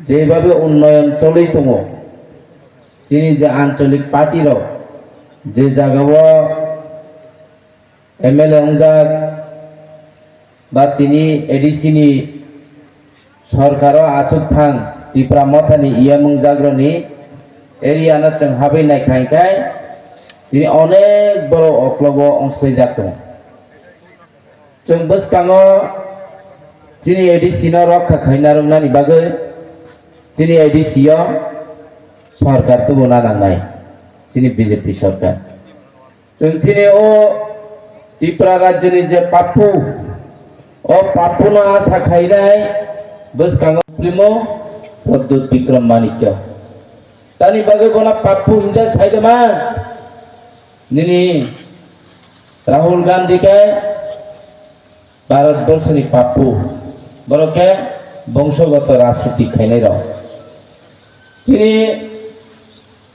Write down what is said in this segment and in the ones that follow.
যেভাবে উন্নয়ন চলেই তম তিনি যে আঞ্চলিক পার্টির যে জায়গাও এমএলএ অংজাক বা তিনি এডিসিনি সরকারও আসুক ফাং ত্রিপুরা মথানি ইয়ামং জাগ্রনি এরিয়ানা जों हाबैनाय खायखाय তিনি অনেক বড় অক্লগ অংশই যাতো जों বসকাঙো তিনি এডিসিনো রক্ষা খাইনারংনানি বাগৈ তিনি এডিসিও সরকার তো বনা নাंनाय তিনি বিজেপি সরকার जों তিনি ও ত্রিপুরা রাজ্যनि যে পাপ্পু ও পাপ্পুনো আশা খাইনাय বসকাঙো প্রিমো প্রদ্যুৎ বিক্রম মানিক্য तानी बागै बना पाप्पू हिंजा साइडमा निनी राहुल गांधी के भारतवर्षनि पाप्पू बरके वंशगत राजनीति खाइनाय र तिनी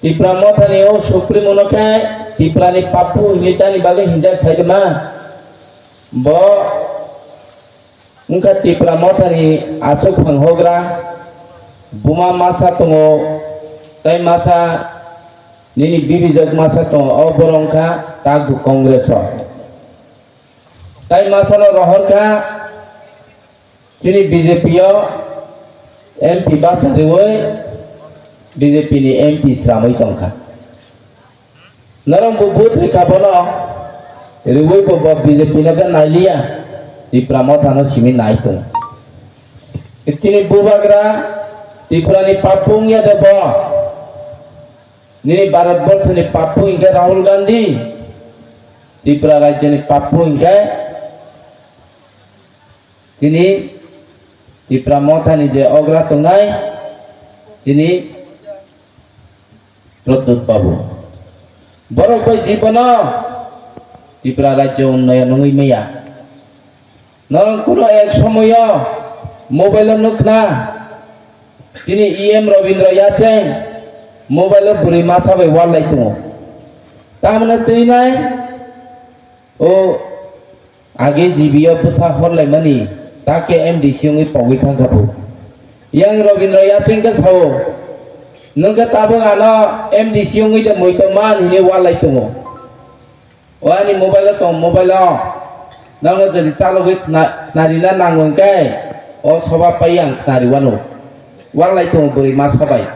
त्रिपुरा मथानि ओ सुप्रीमो नके त्रिपुरानि पाप्पू हिनितानि बागै हिंजा साइडमा ब उनका त्रिपुरा मथानि आसुक फांहोग्रा बुमा मासा तंगो ताई मासा निनी बिबिजक मासा तो अबरंखा तागु कांग्रेस ताई मासा नो रहरखा चिनी बीजेपी एमपी बासारिवै बीजेपी नि एमपी सामै तंखा नरम बुबुत रिकाबलो रिवै बब बीजेपी नगा नाइलिया त्रिपुरा मथानो सिमि नाइतो इतिनि बुबाग्रा त्रिपुरानि पापुंया देब निनी भारतवर्षनि पाप्पू इंके राहुल गांधी त्रिपुरा राज्यनि पाप्पू इंके तिनी त्रिपुरा मथानि जे अग्रा तंगाय तिनी प्रद्युत बाबू बरक जीवन त्रिपुरा राज्य उन्नयन नङै मैया नरं कोनो एक समय मोबाइल नुखना तिनी ईएम रविंद्र याचें मोबाइल बुरी मासा बे वालाई तुम तामने तैनाय ओ आगे जीबीओ पुसा हरलाय मनी ताके एमडीसी ngै पगै थांखाबो yang रविंद्र याचें के सावो नंगा ताबो आना एमडीसी ngै दे मोइतो मान हिने वालाई तुम वानी मोबाइल तो मोबाइल नंगा जदि चालगै नारिना नांगोंकै ओ सभा पायां नारिवानो वालाई तुम बुरी मासा बाय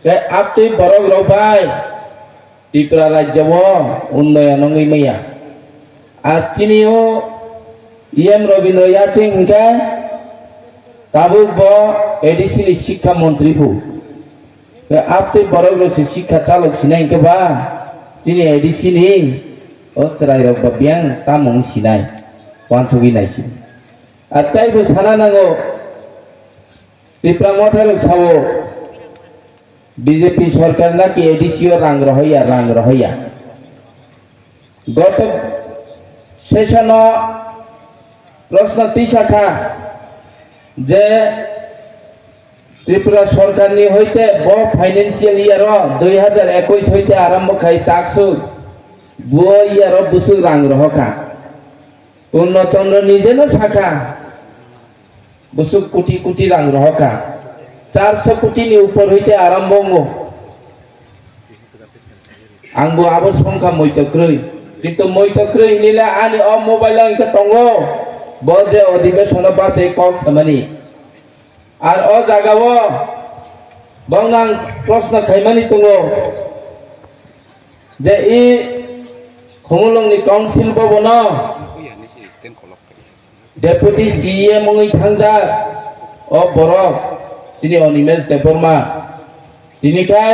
के आप तो बरग रबाय त्रिपुरा राज्य उन्नयन नङै मैया आर तिनिओ ईएम रविंद्र याचें इनके ताबो ब एडिसि शिक्षा मंत्री फु के आप तो बरग रसे शिक्षा चालक सिनाय के बा तिनि एडिसि नि ओचराय रब ब्यां तामं सिनाय वानसुगि नायसि आर ताइबो साना नांगो त्रिपुरा मथाल सावो बीजेपी सरकार ना कि एडिसिओ रांग रहैया गत सेशन प्रश्न तीसाखा जे त्रिपुरा सरकार नि होइते ब फाइनेंशियल इयर 2021 होइते आरंभ खाई टाक्सु बो इयर बुसु रांग रहका उन्नतन्द्र निजे न शाखा बुसु कोटी कोटी रांग रहका 400 कोटी नि ऊपर होइते आरंभ होंगो आंबो आबो संख्या मैतक्रै किंतु मैतक्रै निला आनि अ मोबाइल इनके तंगो बजे अधिवेशन बासे कक समनि आर अ जागावो बंगां प्रश्न खाइमानि तंगो जे इ खुंगलंनि काउन्सिल बबन डेपुटी सीएम ngै थांजा अ बरक चिनी अनिमेश देबबर्मा दिनिखाय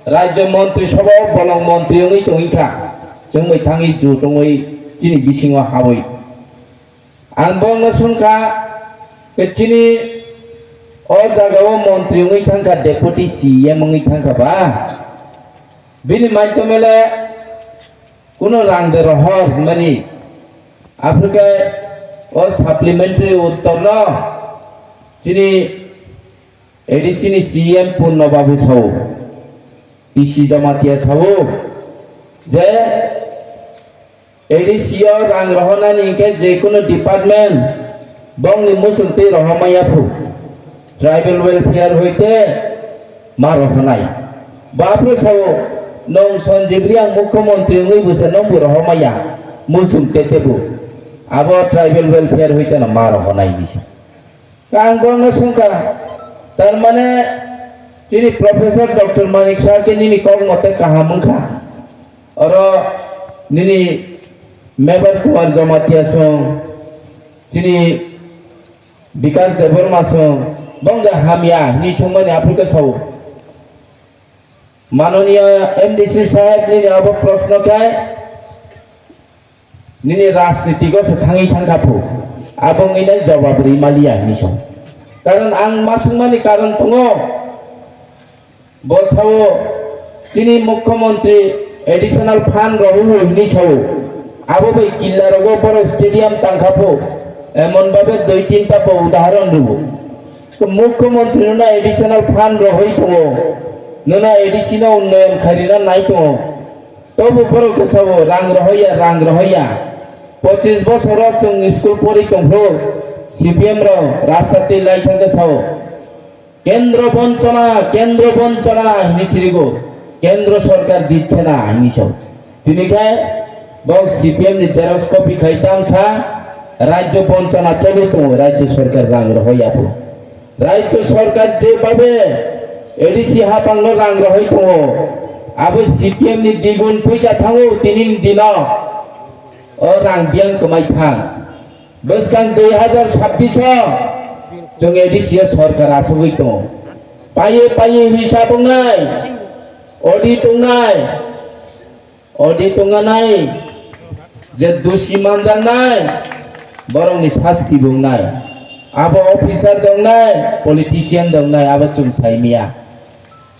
राज्य मंत्री सभा बलं मंत्री ngै तंगैखा जों मै थाङै जु दङै चिनी बिसिङाव हाबै आं बंनो सुनखा के चिनी अ जागाव मंत्री ngै थांखा डेपुटी सीएम ngै थांखा बा बिनि माध्यमेले कोनो रां दे रहर मानि आफ्रिका अ सप्लीमेंटरी उत्तर न चिनी एडिसि नि सीएम पूर्ण बाबू सावो इसी जमातिया सावो जे एडिसिओ रां रहनानि के जे कोनो डिपार्टमेंट बंगनि मुसुंते रहमायाफु ট্রাইবেল ওয়েলফেয়ার হইতে মারো হনাই বাপরে সাও নং সঞ্জীবরি आं मुख्यमंत्री ngui busa nong buro homaya musum tetebu abo tribal welfare হইতে না মারো হনাই দিছে কাং বর্ণ সংখ্যা তার মানে যিনি প্রফেসর ডক্টর মানিক শাহকে নিনি কম মতে কাহামুখা আর নিনি মেবার কুমার জমাতিয়া সং যিনি বিকাশ দেববর্মা সং বঙ্গে হামিয়া নি সময় আফ্রিকা সাউ माननीय एमडीसी साहेब ने अब प्रश्न काय निने राजनीति को थांगी थांगाफु आबं इने जवाब रिमालिया निसं कारण आं मासुमानि कारण दङ बसाव चिनि मुख्यमंत्री एडिशनल फान्ड रहु निसाव आबो बै किल्ला रगो बड़ स्टेडियम तांखाफु एमन भाबे दुई तीनटा उदाहरण रुबो तो मुख्यमंत्री ना एडिशनल फान्ड रहै दङ नोना एडिसिना उन्नयन खारिना नाय दङ तबु बड़ गोसाव रां रहैया 25 बছर जों स्कुल परिकम्फु सीपीएम रो राजनीति लाइथां गोसाव केंद्र बंचना हिनिसिरिगो केंद्र सरकार दिच्छे ना हिनिसाव तिनिखाय बो सीपीएम नि जेरक्स कपि खाइताम सा राज्य बंचना चले दङ राज्य सरकार रां रहैयाबो राज्य सरकार जे पाबे एडिसी हापांनो रां रहै दङ आबो सीपीएम नि द्विगुण फैसा थाङो दिनिन दिनाव ओ रां बियां कमाइथां बोसकां 2026 जों एडिसी सरकार आसुगै दङ पाये हिसाब दंनाय अडिट दंनाय जे दोषी मानजानाय बरंनि शास्ति दंनाय आबो ऑफिसर दंनाय पॉलिटिशियन दंनाय आबो जों साइमिया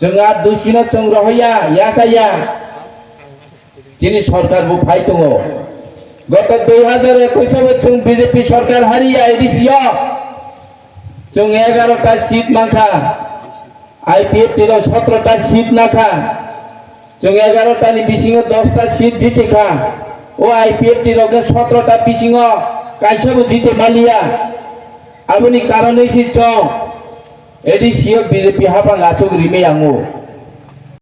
जोंहा दोषिनो जों रहैया याकाया जिनि सरकार बु फाइ दङ गत 2021 जों बीजेपी सरकार हारिया एडिसिया जों 11टा सीट मांखा आईपीएफ रो 17टा सीट नाखा जों 11टा नि बिसिङो 10टा सीट जितेखा ओ आईपीएफ रो 17टा बिसिङो काइसाबो जिते मालिया आबोनि कारण एडिसियो बीजेपी हाबा गाचो रिमे आङो